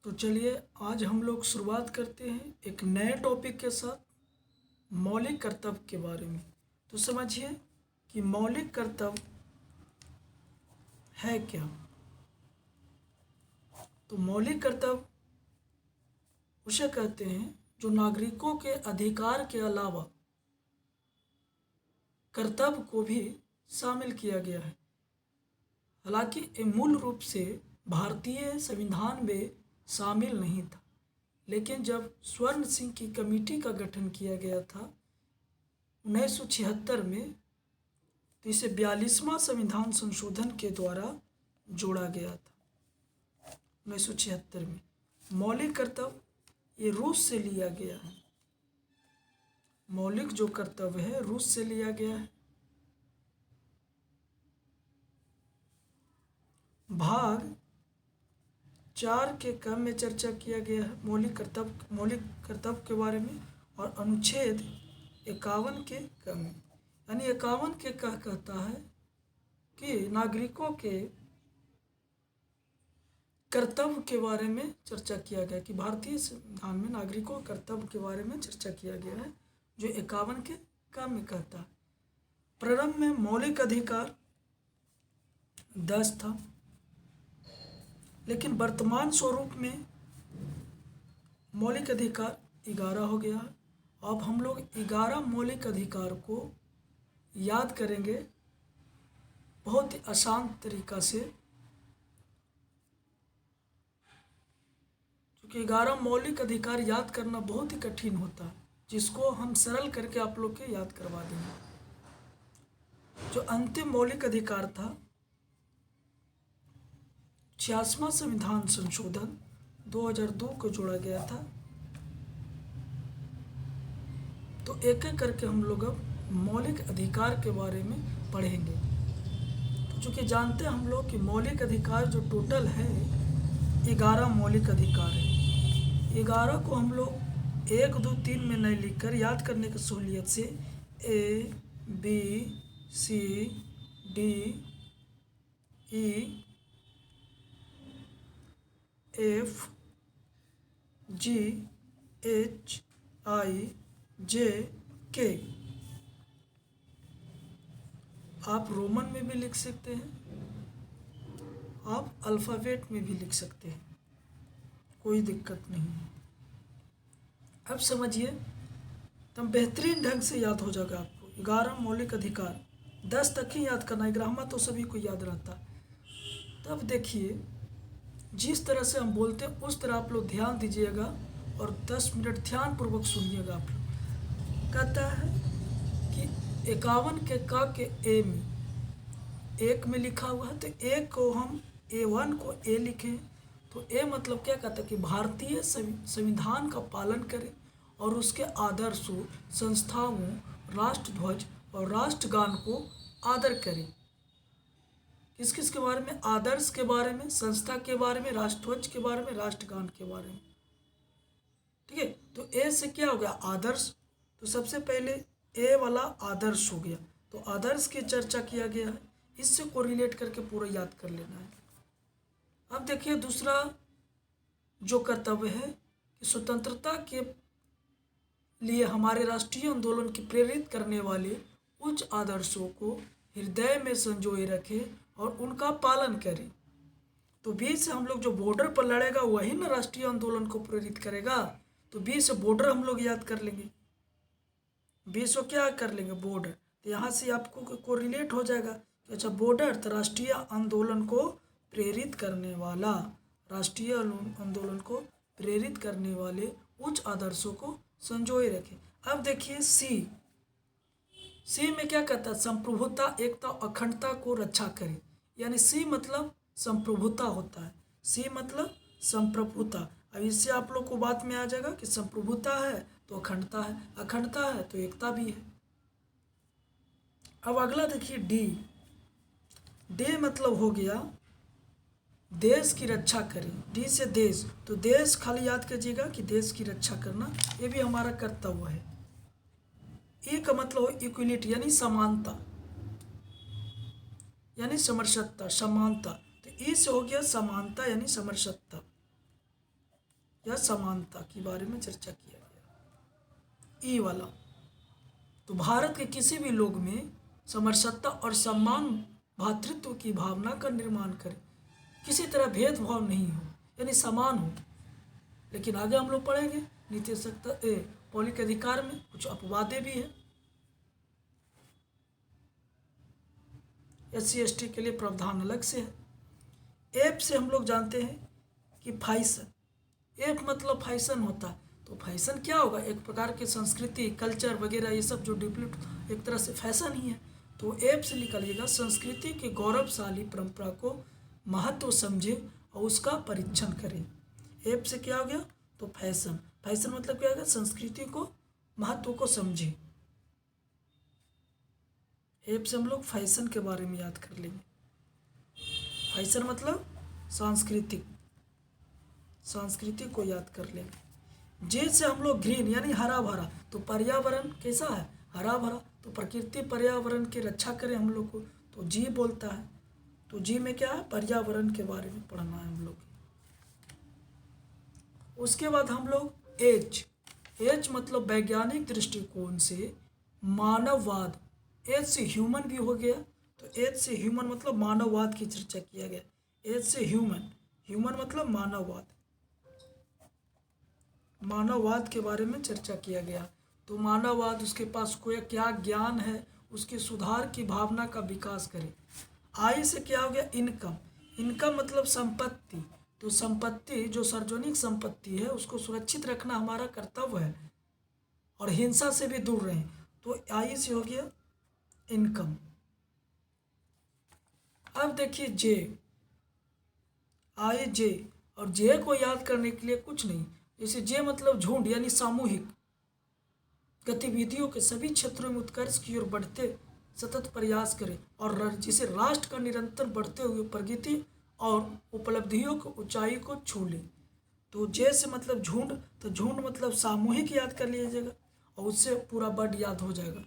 तो चलिए आज हम लोग शुरुआत करते हैं एक नए टॉपिक के साथ, मौलिक कर्तव्य के बारे में। तो समझिए कि मौलिक कर्तव्य है क्या। तो मौलिक कर्तव्य उसे कहते हैं जो नागरिकों के अधिकार के अलावा कर्तव्य को भी शामिल किया गया है। हालांकि ये मूल रूप से भारतीय संविधान में शामिल नहीं था, लेकिन जब स्वर्ण सिंह की कमेटी का गठन किया गया था 1976 में, तो इसे 42वां संविधान संशोधन के द्वारा जोड़ा गया था 1976 में। मौलिक कर्तव्य ये रूस से लिया गया है। मौलिक जो कर्तव्य है रूस से लिया गया है। भाग 4 के क्रम में चर्चा किया गया है मौलिक कर्तव्य के बारे में, और अनुच्छेद 51 के क्रम में, यानी 51 के कहता है कि नागरिकों के कर्तव्य के बारे में चर्चा किया गया, कि भारतीय संविधान में नागरिकों कर्तव्य के बारे में चर्चा किया गया है, जो 51 के क्रम में कहता है। प्रारंभ में मौलिक अधिकार 10 था, लेकिन वर्तमान स्वरूप में मौलिक अधिकार 11 हो गया है। अब हम लोग 11 मौलिक अधिकार को याद करेंगे बहुत ही आसान तरीका से, क्योंकि 11 मौलिक अधिकार याद करना बहुत ही कठिन होता है, जिसको हम सरल करके आप लोग के याद करवा देंगे। जो अंतिम मौलिक अधिकार था 86वां संविधान संशोधन 2002 को जोड़ा गया था। तो एक एक करके हम लोग अब मौलिक अधिकार के बारे में पढ़ेंगे। तो चूँकि जानते हैं हम लोग कि मौलिक अधिकार जो टोटल है 11 मौलिक अधिकार है। 11 को हम लोग 1, 2, 3 में नहीं लिखकर याद करने की सहूलियत से A, B, C, D, E, F, G, H, I, J, K आप रोमन में भी लिख सकते हैं, आप अल्फ़ाबेट में भी लिख सकते हैं, कोई दिक्कत नहीं है। अब समझिए तब बेहतरीन ढंग से याद हो जाएगा आपको। 11 मौलिक अधिकार 10 तक ही याद करना है, 11वां तो सभी को याद रहता है। तब देखिए जिस तरह से हम बोलते हैं उस तरह आप लोग ध्यान दीजिएगा और 10 मिनट ध्यानपूर्वक सुनिएगा। आप लोग कहता है कि 51 के का के ए में 1 में लिखा हुआ है, तो ए को हम A1 को ए लिखें, तो ए मतलब क्या कहता है कि भारतीय संविधान का पालन करें और उसके आदर्शों, संस्थाओं, राष्ट्रध्वज और राष्ट्रगान को आदर करें। किस किस के बारे में? आदर्श के बारे में, संस्था के बारे में, राष्ट्रध्वज के बारे में, राष्ट्रगान के बारे में। ठीक है, तो ए से क्या हो गया? आदर्श। तो सबसे पहले ए वाला आदर्श हो गया, तो आदर्श की चर्चा किया गया है, इससे कोरिलेट करके पूरा याद कर लेना है। अब देखिए दूसरा जो कर्तव्य है कि स्वतंत्रता के लिए हमारे राष्ट्रीय आंदोलन की प्रेरित करने वाले उच्च आदर्शों को हृदय में संजोए रखें और उनका पालन करें। तो बी से हम लोग जो बॉर्डर पर लड़ेगा वही ना राष्ट्रीय आंदोलन को प्रेरित करेगा, तो बी से बॉर्डर हम लोग याद कर लेंगे। बी से क्या कर लेंगे? बॉर्डर। तो यहाँ से आपको कोरिलेट हो जाएगा कि अच्छा बॉर्डर तो राष्ट्रीय आंदोलन को प्रेरित करने वाला, राष्ट्रीय आंदोलन को प्रेरित करने वाले उच्च आदर्शों को संजोए रखें। अब देखिए सी में क्या कहता है? संप्रभुता, एकता, अखंडता को रक्षा करें, यानी सी मतलब संप्रभुता होता है। सी मतलब संप्रभुता। अब इससे आप लोग को बात में आ जाएगा कि संप्रभुता है तो अखंडता है, अखंडता है तो एकता भी है। अब अगला देखिए डी मतलब हो गया देश की रक्षा करें। डी से देश, तो देश खाली याद कीजिएगा कि देश की रक्षा करना ये भी हमारा कर्तव्य है। ए का मतलब हो इक्वलिटी, यानी समानता, यानी समरसत्ता, समानता। तो ई से हो गया समानता यानी समरसत्ता। या समानता के बारे में चर्चा किया गया। ई वाला, तो भारत के किसी भी लोग में समरसता और सम्मान भातृत्व की भावना का निर्माण करे, किसी तरह भेदभाव नहीं हो, यानी समान हो। लेकिन आगे हम लोग पढ़ेंगे नीति मौलिक अधिकार में कुछ अपवादें भी है। SC/ST के लिए प्रावधान अलग से है। एफ से हम लोग जानते हैं कि फैशन, एफ मतलब फैशन होता है। तो फैशन क्या होगा? एक प्रकार की संस्कृति, कल्चर वगैरह ये सब जो डेवलप एक तरह से फैशन ही है। तो एफ से निकालिएगा संस्कृति के गौरवशाली परंपरा को महत्व समझे और उसका परीक्षण करें। एफ से क्या हो गया? तो फैशन, फैशन मतलब क्या होगा? संस्कृति को महत्व को समझे। एफ से हम लोग फैशन के बारे में याद कर लेंगे। फैशन मतलब सांस्कृतिक, संस्कृति को याद कर लेंगे। जे से हम लोग ग्रीन यानी हरा भरा, तो पर्यावरण कैसा है? हरा भरा। तो प्रकृति पर्यावरण की रक्षा करें हम लोग को, तो जी बोलता है। तो जी में क्या है? पर्यावरण के बारे में पढ़ना है हम लोग। उसके बाद हम लोग एच, एच मतलब वैज्ञानिक दृष्टिकोण से मानववाद, एच से ह्यूमन भी हो गया। तो एच से ह्यूमन मतलब मानववाद की चर्चा किया गया। एच से ह्यूमन, ह्यूमन मतलब मानववाद, मानववाद के बारे में चर्चा किया गया। तो मानववाद, उसके पास कोई क्या ज्ञान है, उसके सुधार की भावना का विकास करे। आई से क्या हो गया? इनकम, इनकम मतलब संपत्ति। तो संपत्ति जो सार्वजनिक संपत्ति है उसको सुरक्षित रखना हमारा कर्तव्य है और हिंसा से भी दूर रहें। तो आई से हो गया इनकम। अब देखिए जे, आई जे, और जे को याद करने के लिए कुछ नहीं, जैसे जे मतलब झुंड यानी सामूहिक गतिविधियों के सभी क्षेत्रों में उत्कर्ष की ओर बढ़ते सतत प्रयास करें और जिसे राष्ट्र का निरंतर बढ़ते हुए प्रगति और उपलब्धियों को ऊंचाई को छू ले। तो जे से मतलब झुंड, तो झुंड मतलब सामूहिक याद कर लीजिएगा और उससे पूरा वर्ड याद हो जाएगा।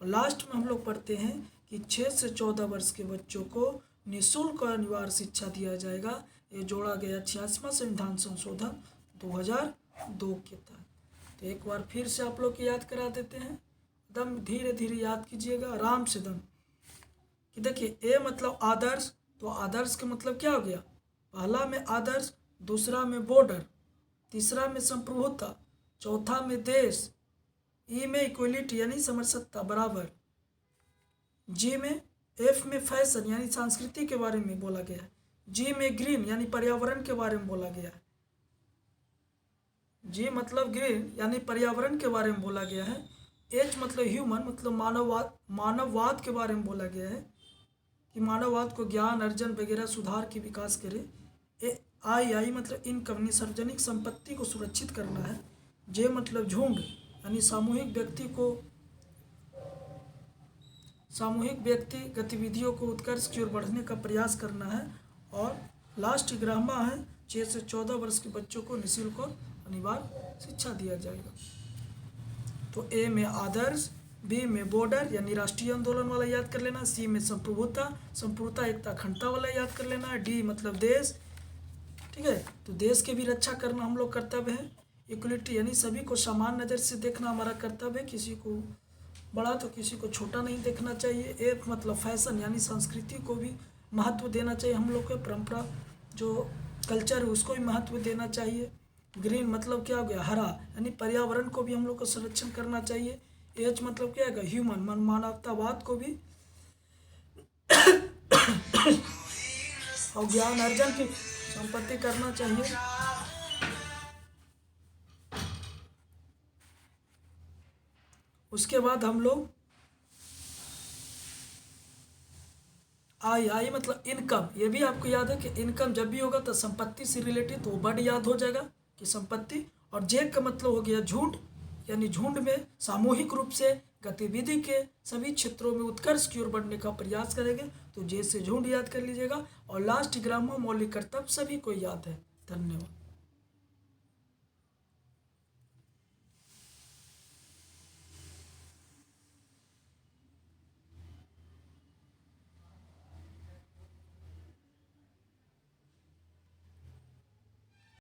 और लास्ट में हम लोग पढ़ते हैं कि 6 से 14 वर्ष के बच्चों को निःशुल्क और अनिवार्य शिक्षा दिया जाएगा। ये जोड़ा गया 86वां संविधान संशोधन 2002 के तहत। तो एक बार फिर से आप लोग को याद करा देते हैं, दम धीरे धीरे याद कीजिएगा, आराम से दम। कि देखिए ए मतलब आदर्श, तो आदर्श का मतलब क्या हो गया? पहला में आदर्श, दूसरा में बॉर्डर, तीसरा में संप्रभुता, चौथा में देश, ई में इक्वलिटी यानी समरसत्ता बराबर, जी में एफ में फैशन यानी संस्कृति के बारे में बोला गया है, जी में ग्रीन यानी पर्यावरण के बारे में बोला गया है, जी मतलब ग्रीन यानी पर्यावरण के बारे में बोला गया है, एच मतलब ह्यूमन मतलब मानववाद के बारे में बोला गया है कि मानववाद को ज्ञान अर्जन वगैरह सुधार की विकास करे। आई मतलब इनकम सार्वजनिक संपत्ति को सुरक्षित करना है। जे मतलब झुंड यानी सामूहिक व्यक्ति गतिविधियों को उत्कर्ष की ओर बढ़ने का प्रयास करना है। और लास्ट ग्रामा है 6 से 14 वर्ष के बच्चों को निःशुल्क और अनिवार्य शिक्षा दिया जाएगा। तो ए में आदर्श, बी में बॉर्डर यानी राष्ट्रीय आंदोलन वाला याद कर लेना, सी में संप्रभुता एकता अखंडता वाला याद कर लेना है, डी मतलब देश, ठीक है, तो देश के भी रक्षा करना हम लोग कर्तव्य है। इक्वलिटी यानी सभी को समान नज़र से देखना हमारा कर्तव्य है, किसी को बड़ा तो किसी को छोटा नहीं देखना चाहिए। एफ मतलब फैशन यानी संस्कृति को भी महत्व देना चाहिए, हम लोग के परंपरा जो कल्चर है उसको भी महत्व देना चाहिए। ग्रीन मतलब क्या हो गया? हरा यानी पर्यावरण को भी हम लोग को संरक्षण करना चाहिए। एच मतलब क्या है? ह्यूमन मानवतावाद को भी और ज्ञान अर्जन की संपत्ति करना चाहिए। उसके बाद हम लोग आई मतलब इनकम, ये भी आपको याद है कि इनकम जब भी होगा तो संपत्ति से रिलेटेड तो वर्ड याद हो जाएगा कि संपत्ति। और जे का मतलब हो गया झुंड यानी झुंड में सामूहिक रूप से गतिविधि के सभी क्षेत्रों में उत्कर्ष की ओर बढ़ने का प्रयास करेंगे, तो जे से झुंड याद कर लीजिएगा। और लास्ट ग्राम मौलिक कर्तव्य सभी को याद है। धन्यवाद।